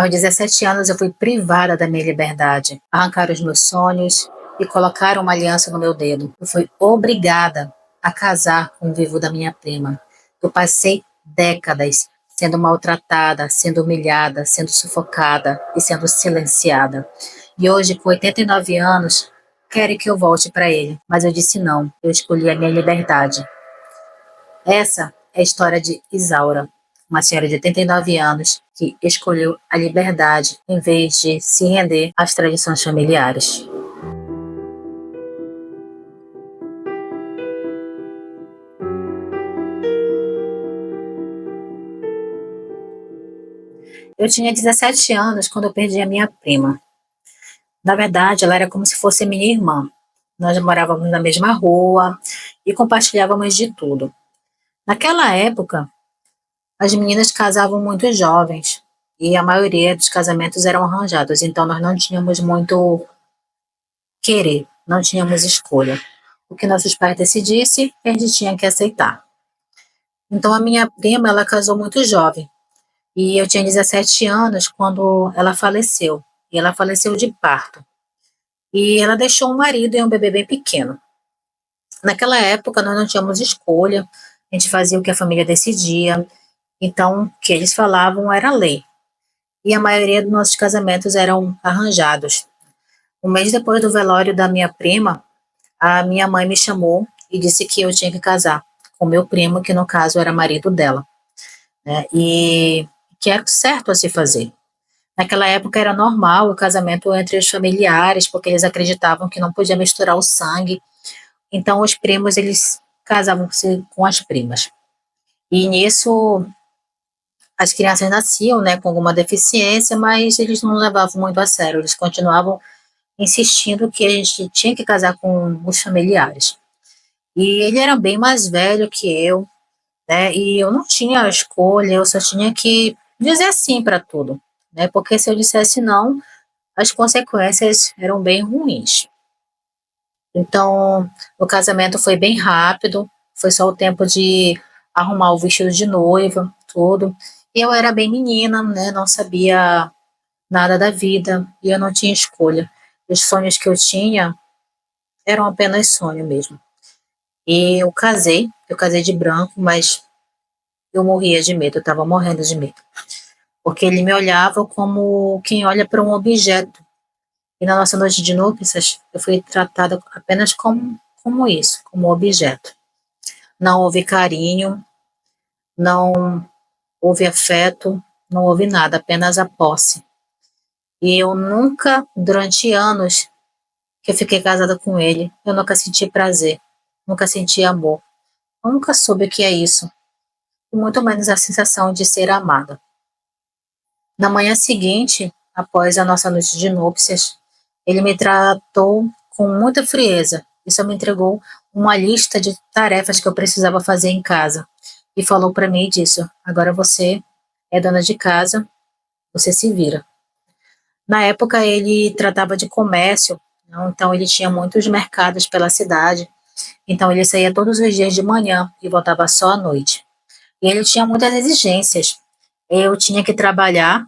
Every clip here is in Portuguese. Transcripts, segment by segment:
Aos 17 anos eu fui privada da minha liberdade, arrancaram os meus sonhos e colocaram uma aliança no meu dedo. Eu fui obrigada a casar com o vivo da minha prima. Eu passei décadas sendo maltratada, sendo humilhada, sendo sufocada e sendo silenciada. E hoje, com 89 anos, querem que eu volte para ele, mas eu disse não, eu escolhi a minha liberdade. Essa é a história de Isaura, uma senhora de 89 anos que escolheu a liberdade em vez de se render às tradições familiares. Eu tinha 17 anos quando eu perdi a minha prima. Na verdade, ela era como se fosse minha irmã. Nós morávamos na mesma rua e compartilhávamos de tudo. Naquela época, as meninas casavam muito jovens e a maioria dos casamentos eram arranjados, então nós não tínhamos muito querer, não tínhamos escolha. O que nossos pais decidissem, a gente tinha que aceitar. Então a minha prima, ela casou muito jovem e eu tinha 17 anos quando ela faleceu. E ela faleceu de parto. E ela deixou um marido e um bebê bem pequeno. Naquela época nós não tínhamos escolha, a gente fazia o que a família decidia, então o que eles falavam era lei. E a maioria dos nossos casamentos eram arranjados. Um mês depois do velório da minha prima, a minha mãe me chamou e disse que eu tinha que casar com meu primo, que no caso era marido dela, né? E que era certo a se fazer. Naquela época era normal o casamento entre os familiares, porque eles acreditavam que não podia misturar o sangue. Então os primos, eles casavam-se com as primas. E nisso as crianças nasciam, né, com alguma deficiência, mas eles não levavam muito a sério, eles continuavam insistindo que a gente tinha que casar com os familiares. E ele era bem mais velho que eu, né? E eu não tinha escolha, eu só tinha que dizer sim para tudo, né? Porque se eu dissesse não, as consequências eram bem ruins. Então, o casamento foi bem rápido, foi só o tempo de arrumar o vestido de noiva, tudo. E eu era bem menina, né? Não sabia nada da vida e eu não tinha escolha. Os sonhos que eu tinha eram apenas sonho mesmo. E eu casei de branco, mas eu morria de medo, eu estava morrendo de medo. Porque ele me olhava como quem olha para um objeto. E na nossa noite de núpcias, eu fui tratada apenas como isso, como objeto. Não houve carinho, não houve afeto, não houve nada, apenas a posse. E eu nunca, durante anos que eu fiquei casada com ele, eu nunca senti prazer, nunca senti amor. Eu nunca soube o que é isso, e muito menos a sensação de ser amada. Na manhã seguinte, após a nossa noite de núpcias, ele me tratou com muita frieza e só me entregou uma lista de tarefas que eu precisava fazer em casa. E falou para mim e disse: agora você é dona de casa, você se vira. Na época ele tratava de comércio, então ele tinha muitos mercados pela cidade, então ele saía todos os dias de manhã e voltava só à noite. E ele tinha muitas exigências. Eu tinha que trabalhar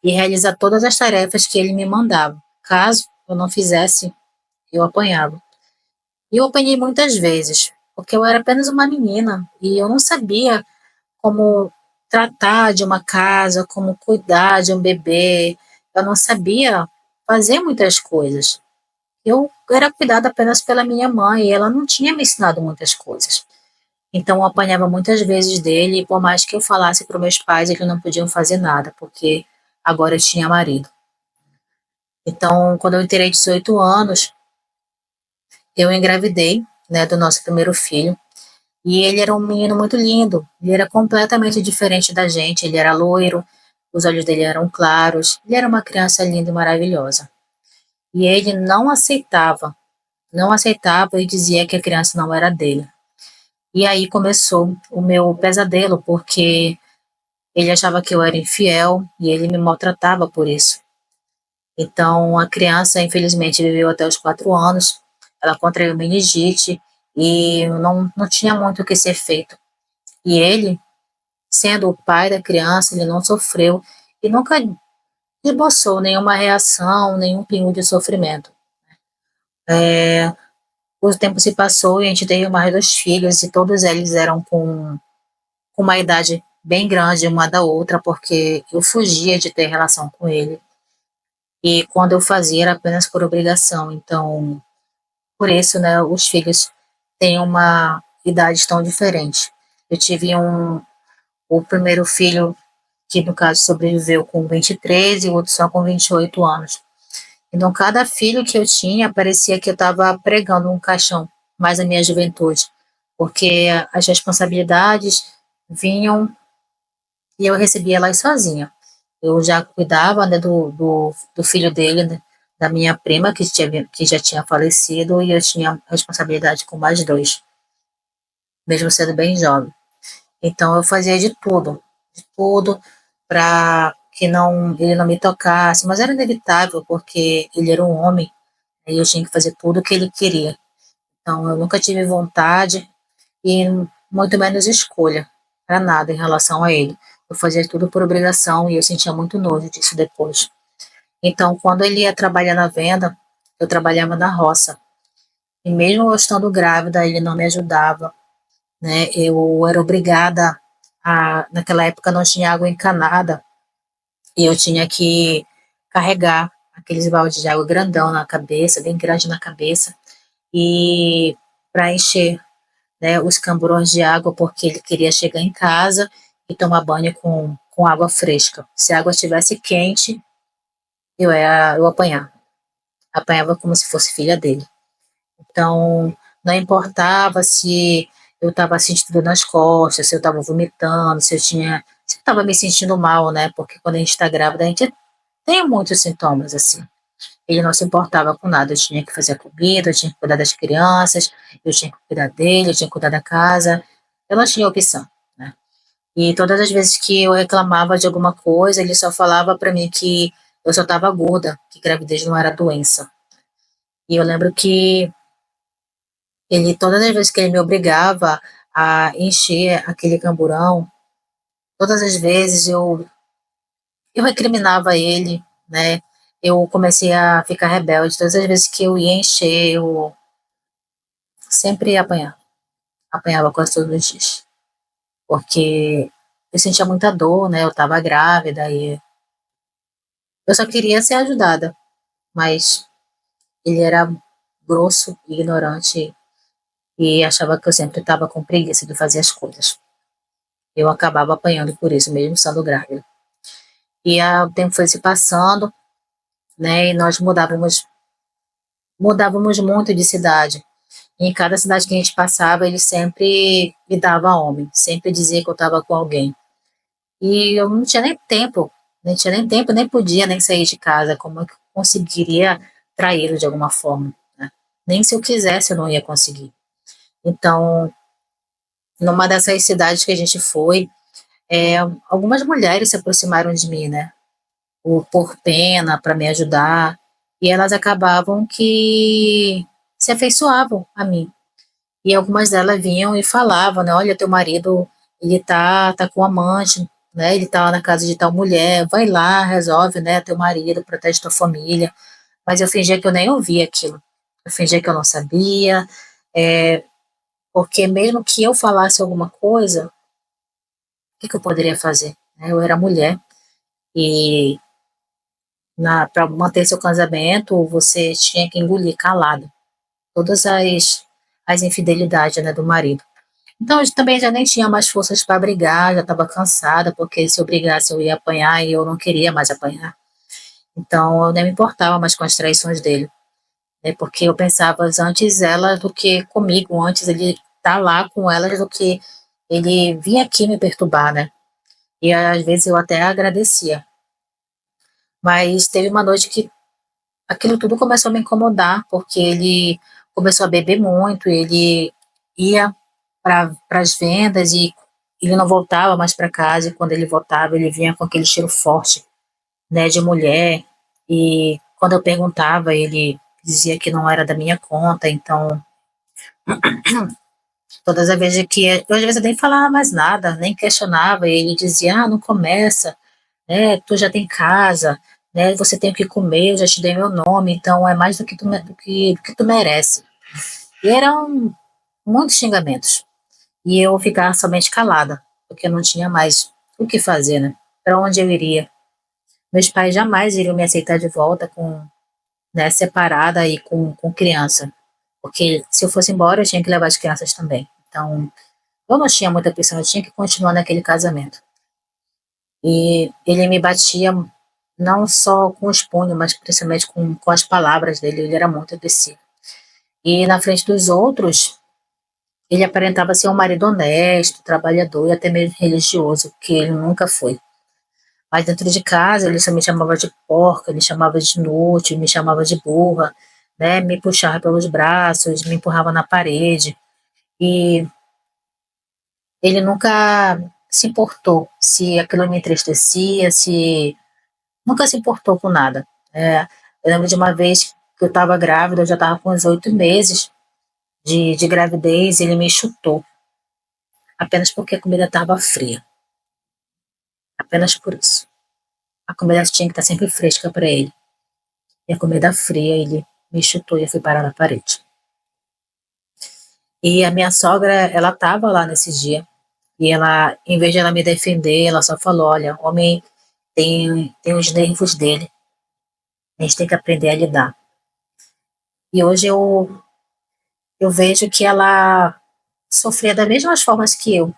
e realizar todas as tarefas que ele me mandava. Caso eu não fizesse, eu apanhava. E eu apanhei muitas vezes, porque eu era apenas uma menina e eu não sabia como tratar de uma casa, como cuidar de um bebê. Eu não sabia fazer muitas coisas. Eu era cuidada apenas pela minha mãe e ela não tinha me ensinado muitas coisas. Então eu apanhava muitas vezes dele e por mais que eu falasse para os meus pais, eles não podiam fazer nada, porque agora eu tinha marido. Então, quando eu terei 18 anos, eu engravidei, né, do nosso primeiro filho. E ele era um menino muito lindo. Ele era completamente diferente da gente. Ele era loiro, os olhos dele eram claros. Ele era uma criança linda e maravilhosa. E ele não aceitava e dizia que a criança não era dele. E aí começou o meu pesadelo, porque ele achava que eu era infiel e ele me maltratava por isso. Então, a criança, infelizmente, viveu até os 4 anos. Ela contraiu meningite e não tinha muito o que ser feito. E ele, sendo o pai da criança, ele não sofreu e nunca esboçou nenhuma reação, nenhum pingo de sofrimento. É, o tempo se passou e a gente teve mais 2 filhos e todos eles eram com uma idade bem grande uma da outra, porque eu fugia de ter relação com ele. E quando eu fazia era apenas por obrigação. Então, por isso, né, os filhos têm uma idade tão diferente. Eu tive o primeiro filho, que no caso sobreviveu com 23 e o outro só com 28 anos. Então, cada filho que eu tinha, parecia que eu estava pregando um caixão, mais a minha juventude, porque as responsabilidades vinham e eu recebia elas sozinha. Eu já cuidava, né, do filho dele, né, da minha prima, que já tinha falecido, e eu tinha responsabilidade com mais 2, mesmo sendo bem jovem. Então, eu fazia de tudo, para que ele não me tocasse, mas era inevitável, porque ele era um homem, e eu tinha que fazer tudo o que ele queria. Então, eu nunca tive vontade e muito menos escolha para nada em relação a ele. Eu fazia tudo por obrigação e eu sentia muito nojo disso depois. Então, quando ele ia trabalhar na venda, eu trabalhava na roça. E mesmo eu estando grávida, ele não me ajudava, né? Eu era obrigada naquela época não tinha água encanada e eu tinha que carregar aqueles baldes de água grandão na cabeça, bem grande na cabeça, e para encher, né, os camburões de água, porque ele queria chegar em casa e tomar banho com água fresca. Se a água estivesse quente, eu apanhava como se fosse filha dele. Então, não importava se eu estava sentindo nas costas, se eu estava vomitando, se eu estava me sentindo mal, né? Porque quando a gente está grávida, a gente tem muitos sintomas assim. Ele não se importava com nada, eu tinha que fazer a comida, eu tinha que cuidar das crianças, eu tinha que cuidar dele, eu tinha que cuidar da casa, eu não tinha opção, né? E todas as vezes que eu reclamava de alguma coisa, ele só falava para mim que eu só estava gorda, que gravidez não era doença. E eu lembro que todas as vezes que ele me obrigava a encher aquele camburão, todas as vezes eu recriminava ele, né? Eu comecei a ficar rebelde. Todas as vezes que eu ia encher, eu sempre ia apanhar. Apanhava quase todos os dias. Porque eu sentia muita dor, né? Eu estava grávida e eu só queria ser ajudada. Mas ele era grosso, ignorante e achava que eu sempre estava com preguiça de fazer as coisas. Eu acabava apanhando por isso, mesmo sendo grávida. E o tempo foi se passando, né? E nós mudávamos muito de cidade. E em cada cidade que a gente passava, ele sempre me dava homem, sempre dizia que eu estava com alguém. E eu não tinha nem tempo, nem podia nem sair de casa, como eu conseguiria traí-lo de alguma forma, né? Nem se eu quisesse eu não ia conseguir. Então, numa dessas cidades que a gente foi, algumas mulheres se aproximaram de mim, né? Por pena, para me ajudar, e elas acabavam que se afeiçoavam a mim. E algumas delas vinham e falavam, né, olha, teu marido, ele tá com amante, né, ele tá na casa de tal mulher, vai lá, resolve, né, teu marido, protege tua família. Mas eu fingia que eu nem ouvia aquilo. Eu fingia que eu não sabia, é, porque mesmo que eu falasse alguma coisa, o que eu poderia fazer? Né? Eu era mulher e para manter seu casamento, você tinha que engolir calado todas as infidelidades, né, do marido. Então, eu também já nem tinha mais forças para brigar, já estava cansada, porque se eu brigasse eu ia apanhar e eu não queria mais apanhar. Então, eu nem me importava mais com as traições dele, né, porque eu pensava antes ela do que comigo, antes ele estar lá com elas do que ele vir aqui me perturbar, né? E às vezes eu até agradecia. Mas teve uma noite que aquilo tudo começou a me incomodar, porque ele começou a beber muito, ele ia para as vendas e ele não voltava mais para casa, e quando ele voltava, ele vinha com aquele cheiro forte, né, de mulher, e quando eu perguntava, ele dizia que não era da minha conta, então, todas as vezes eu às vezes nem falava mais nada, nem questionava, e ele dizia, não começa, né, tu já tem casa, né? Você tem o que comer, eu já te dei meu nome, então é mais do que tu merece. E eram muitos xingamentos. E eu ficava somente calada, porque eu não tinha mais o que fazer, né? Para onde eu iria? Meus pais jamais iriam me aceitar de volta né, separada e com criança. Porque se eu fosse embora, eu tinha que levar as crianças também. Então, eu não tinha muita opção, eu tinha que continuar naquele casamento. E ele me batia não só com os punhos, mas principalmente com as palavras dele, ele era muito agressivo. E na frente dos outros, ele aparentava ser um marido honesto, trabalhador e até mesmo religioso, que ele nunca foi. Mas dentro de casa, ele só me chamava de porca, me chamava de inútil, me chamava de burra, né? Me puxava pelos braços, me empurrava na parede. E ele nunca se importou se aquilo me entristecia, se nunca se importou com nada. Eu lembro de uma vez que eu estava grávida, eu já estava com uns 8 meses de gravidez, ele me chutou, apenas porque a comida estava fria. Apenas por isso. A comida tinha que estar sempre fresca para ele. E a comida fria, ele me chutou e eu fui parar na parede. E a minha sogra, ela estava lá nesse dia. E ela, em vez de ela me defender, ela só falou: olha, homem tem os nervos dele. A gente tem que aprender a lidar. E hoje eu vejo que ela sofria das mesmas formas que eu.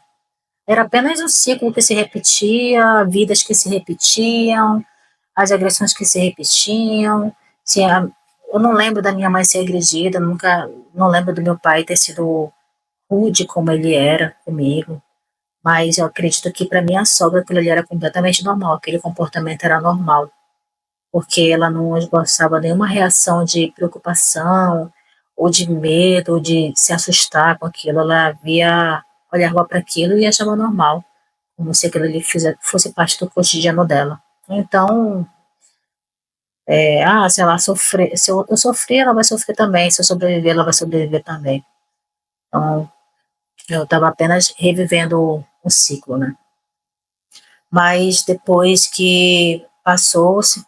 Era apenas um ciclo que se repetia, vidas que se repetiam, as agressões que se repetiam. Se a, eu não lembro da minha mãe ser agredida, nunca, não lembro do meu pai ter sido rude como ele era comigo, mas eu acredito que para minha sogra aquilo ali era completamente normal, aquele comportamento era normal, porque ela não esboçava nenhuma reação de preocupação, ou de medo, ou de se assustar com aquilo, ela via, olhava para aquilo e achava normal, como se aquilo ali fosse parte do cotidiano dela. Então, se ela sofrer, se eu sofrer, ela vai sofrer também, se eu sobreviver, ela vai sobreviver também. Então, eu estava apenas revivendo um ciclo, né? Mas depois que passou-se,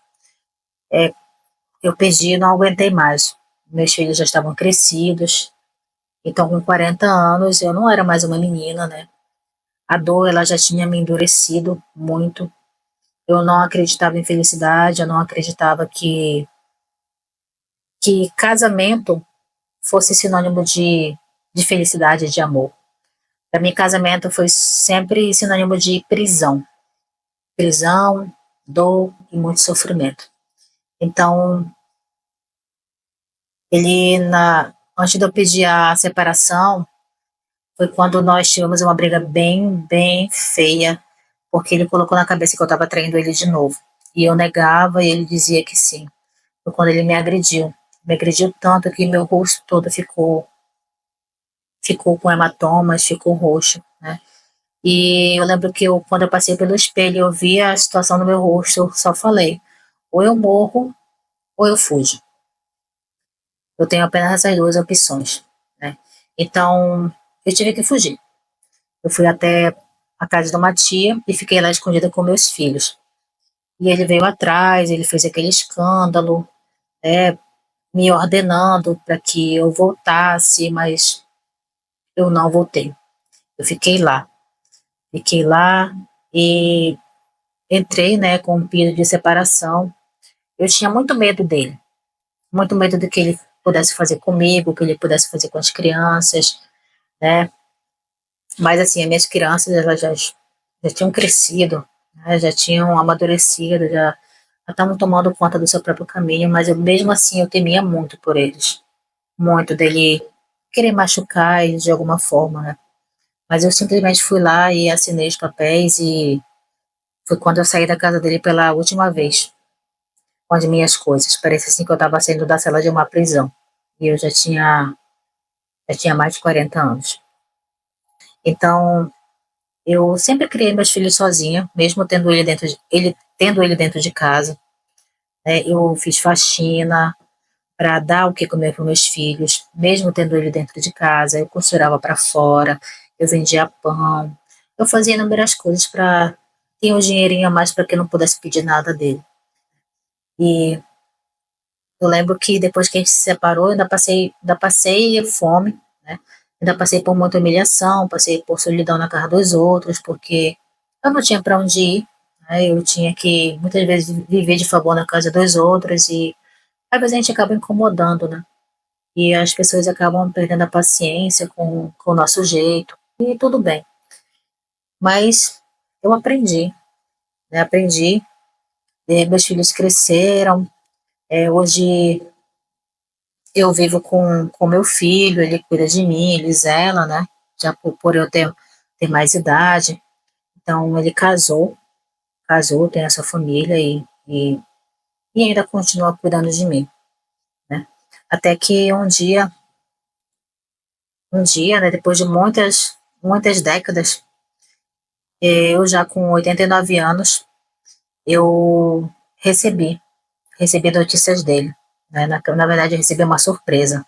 eu perdi, não aguentei mais. Meus filhos já estavam crescidos, então com 40 anos eu não era mais uma menina, né? A dor, ela já tinha me endurecido muito. Eu não acreditava em felicidade, eu não acreditava que casamento fosse sinônimo de felicidade, de amor. Para mim, casamento foi sempre sinônimo de prisão. Prisão, dor e muito sofrimento. Então, antes de eu pedir a separação, foi quando nós tivemos uma briga bem, bem feia, porque ele colocou na cabeça que eu estava traindo ele de novo. E eu negava e ele dizia que sim. Foi quando ele me agrediu. Me agrediu tanto que meu rosto todo ficou com hematomas, ficou roxo, né? E eu lembro que quando eu passei pelo espelho, eu vi a situação no meu rosto, eu só falei, ou eu morro, ou eu fujo. Eu tenho apenas essas duas opções, né? Então, eu tive que fugir. Eu fui até a casa de uma tia e fiquei lá escondida com meus filhos. E ele veio atrás, ele fez aquele escândalo, né, me ordenando para que eu voltasse, mas eu não voltei. Eu fiquei lá e entrei, né, com um pedido de separação. Eu tinha muito medo do que ele pudesse fazer comigo, que ele pudesse fazer com as crianças, né? Mas assim, as minhas crianças, elas já tinham crescido, né? Já tinham amadurecido, já estavam tomando conta do seu próprio caminho, mas mesmo assim eu temia muito por eles, muito dele querer machucar eles de alguma forma, né? Mas eu simplesmente fui lá e assinei os papéis e foi quando eu saí da casa dele pela última vez, com as minhas coisas. Parecia assim que eu estava saindo da cela de uma prisão. E eu já tinha mais de 40 anos. Então, eu sempre criei meus filhos sozinha, mesmo tendo ele dentro de casa, né? Eu fiz faxina para dar o que comer para meus filhos, mesmo tendo ele dentro de casa. Eu costurava para fora, eu vendia pão, eu fazia inúmeras coisas para ter um dinheirinho a mais para que eu não pudesse pedir nada dele. E eu lembro que depois que a gente se separou, eu ainda passei fome, né? Ainda passei por muita humilhação, passei por solidão na casa dos outros, porque eu não tinha para onde ir, né? Eu tinha que, muitas vezes, viver de favor na casa dos outros e às vezes a gente acaba incomodando, né? E as pessoas acabam perdendo a paciência com o nosso jeito, e tudo bem. Mas eu aprendi, né? Aprendi, meus filhos cresceram, hoje eu vivo com meu filho, ele cuida de mim, ele zela, né? Já por eu ter mais idade. Então, ele casou, tem a sua família e ainda continua cuidando de mim, né? Até que né, depois de muitas décadas, eu já com 89 anos, eu recebi notícias dele, né? Na verdade, eu recebi uma surpresa.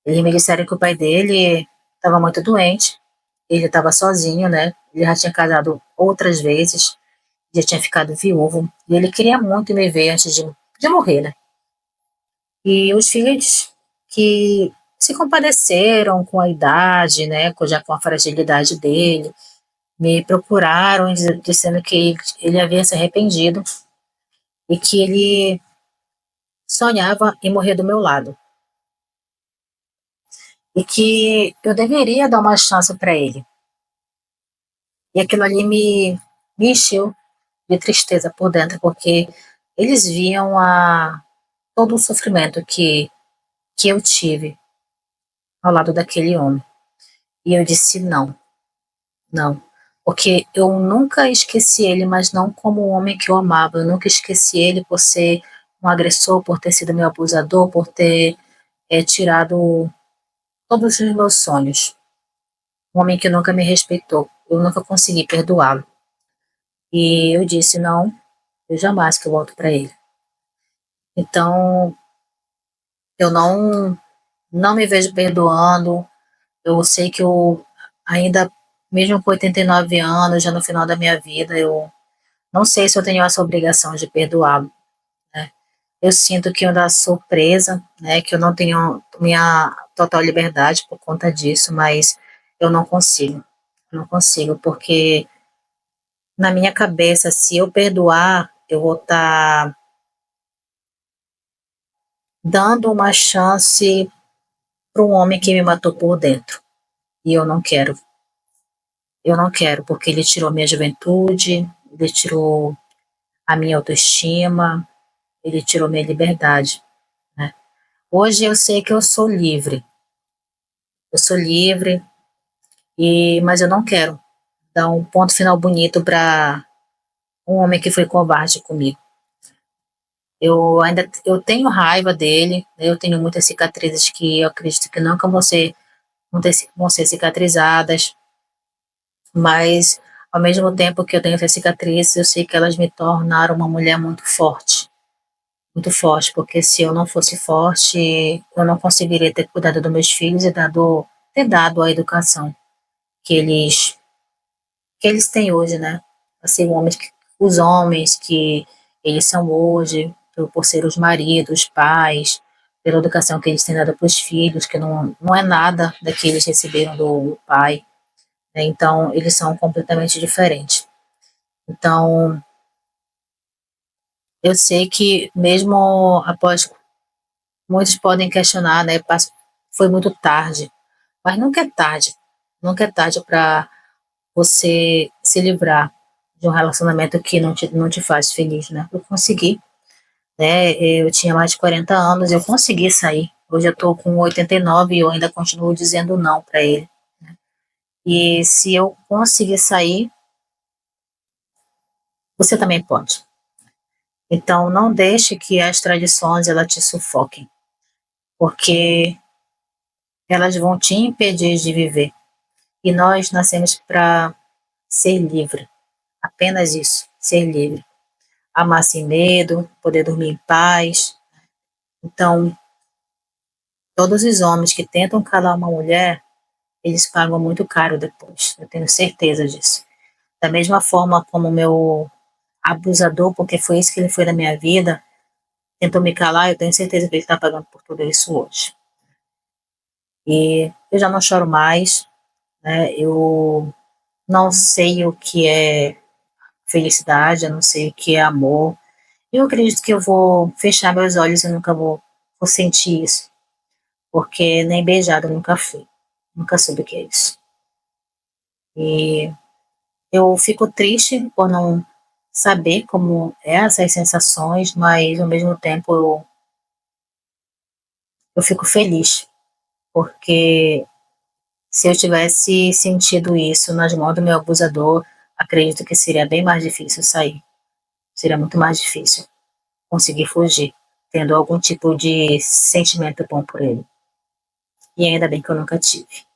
Eles me disseram que o pai dele estava muito doente, ele estava sozinho, né? Ele já tinha casado outras vezes, já tinha ficado viúvo, e ele queria muito me ver antes de morrer, né? E os filhos que se compadeceram com a idade, né? Já com a fragilidade dele, me procuraram dizendo que ele havia se arrependido e que ele sonhava em morrer do meu lado. E que eu deveria dar uma chance para ele. E aquilo ali me encheu de tristeza por dentro, porque eles viam todo o sofrimento que eu tive ao lado daquele homem. E eu disse não, não. Porque eu nunca esqueci ele, mas não como o homem que eu amava. Eu nunca esqueci ele por ser um agressor, por ter sido meu abusador, por ter tirado todos os meus sonhos. Um homem que nunca me respeitou. Eu nunca consegui perdoá-lo. E eu disse não, eu jamais que eu volto para ele. Então, eu não me vejo perdoando. Eu sei que eu ainda, mesmo com 89 anos, já no final da minha vida, eu não sei se eu tenho essa obrigação de perdoá-lo, né? Eu sinto que eu ainda sou presa, né? Que eu não tenho minha total liberdade por conta disso, mas eu não consigo. Não consigo, porque na minha cabeça, se eu perdoar, eu vou estar dando uma chance para um homem que me matou por dentro. E eu não quero. Eu não quero, porque ele tirou minha juventude, ele tirou a minha autoestima, ele tirou minha liberdade, né? Hoje eu sei que eu sou livre. Eu sou livre, mas eu não quero dar um ponto final bonito para um homem que foi covarde comigo. Eu tenho raiva dele, né? Eu tenho muitas cicatrizes que eu acredito que nunca vão ser cicatrizadas, mas ao mesmo tempo que eu tenho essas cicatrizes, eu sei que elas me tornaram uma mulher muito forte, porque se eu não fosse forte, eu não conseguiria ter cuidado dos meus filhos e ter dado a educação que eles têm hoje, né? Assim, os homens que eles são hoje, por ser os maridos, os pais, pela educação que eles têm dado para os filhos, que não é nada da que eles receberam do pai, né? Então, eles são completamente diferentes. Então, eu sei que mesmo após, muitos podem questionar, né, foi muito tarde, mas nunca é tarde para você se livrar de um relacionamento que não te faz feliz, né? Eu consegui, né? Eu tinha mais de 40 anos, eu consegui sair. Hoje eu tô com 89 e eu ainda continuo dizendo não para ele. E se eu conseguir sair, você também pode. Então não deixe que as tradições ela te sufoquem, porque elas vão te impedir de viver. E nós nascemos para ser livre, apenas isso, ser livre. Amar sem medo, poder dormir em paz. Então, todos os homens que tentam calar uma mulher, eles pagam muito caro depois, eu tenho certeza disso. Da mesma forma como o meu abusador, porque foi isso que ele foi na minha vida, tentou me calar, eu tenho certeza que ele está pagando por tudo isso hoje. E eu já não choro mais, né? Eu não sei o que é felicidade, eu não sei o que é amor. Eu acredito que eu vou fechar meus olhos e nunca vou sentir isso, porque nem beijada eu nunca fui, nunca soube o que é isso. E eu fico triste por não saber como é essas sensações, mas ao mesmo tempo eu fico feliz, porque se eu tivesse sentido isso nas mãos do meu abusador, acredito que seria bem mais difícil sair. Seria muito mais difícil conseguir fugir, tendo algum tipo de sentimento bom por ele. E ainda bem que eu nunca tive.